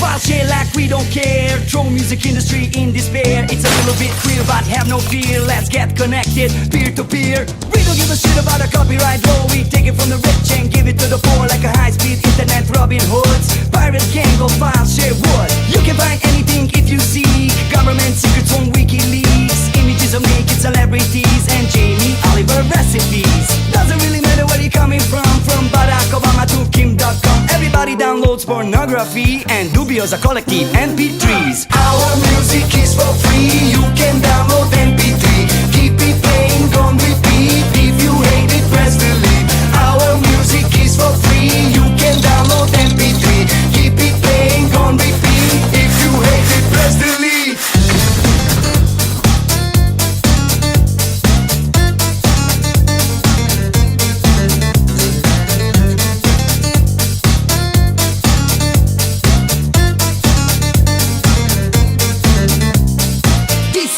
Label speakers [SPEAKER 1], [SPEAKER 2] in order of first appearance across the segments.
[SPEAKER 1] File share like we don't care. Throw music industry in despair. It's a little bit queer, but have no fear. Let's get connected, peer to peer. We don't give a shit about a copyright law. We take it from the rich and give it to the poor like a high-speed internet Robin Hoods. Pirates can't go file share wood. You can find anything if you seek. Government secrets on WikiLeaks. Images of naked celebrities and Jamie Oliver recipes. Doesn't really matter where you're coming from Barack Obama to Kim.com. Everybody downloads pornography and dubious a collective MP3s. Our music is for free. You can download MP3. Keep it playing on repeat. If you hate it, press delete. Our music is for free. You can download MP3. Keep it playing on repeat. If you hate it, press delete.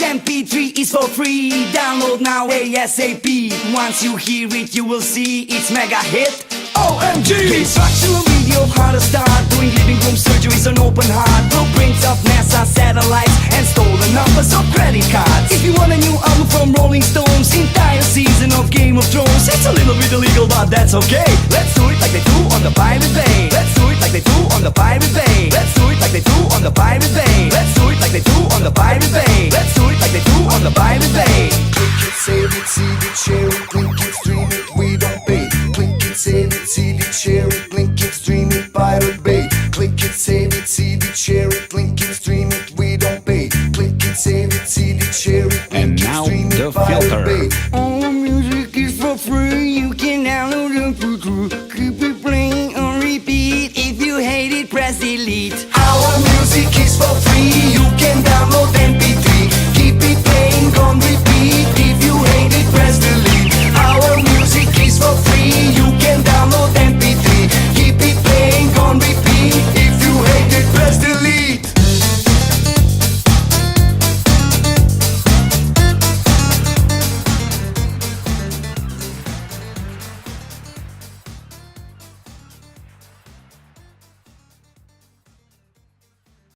[SPEAKER 1] MP3 is for free. Download now ASAP. Once you hear it, you will see it's mega hit. OMG! Instructional video of how to start doing living room surgeries on open heart. Blueprints of NASA satellites and stolen numbers of credit cards. If you want a new album from Rolling Stones, entire season of Game of Thrones, it's a little bit illegal, but that's okay. Let's do it like they do on the Pirate Bay. Let's do it like they do on the Pirate Bay. Let's do it like they do on the Pirate Bay. Let's do it like they do on the Pirate Bay. Let's do it like they do on the Pirate Bay.
[SPEAKER 2] Click it, save it, see it, share it, link it, stream it, we don't pay. Click it, save it, see it, share it, link it, stream it, Pirate Bay. Click it, save it, see it, share it, link it, stream it, we don't pay. Click it, save it, see it, share it,
[SPEAKER 3] And
[SPEAKER 2] link it,
[SPEAKER 3] now
[SPEAKER 2] stream
[SPEAKER 3] the
[SPEAKER 2] it, Pirate
[SPEAKER 3] filter.
[SPEAKER 2] Bay.
[SPEAKER 1] All music is for free. You can download it for free. Keep it playing on repeat. If you hate it, press delete.
[SPEAKER 2] Our music is for free.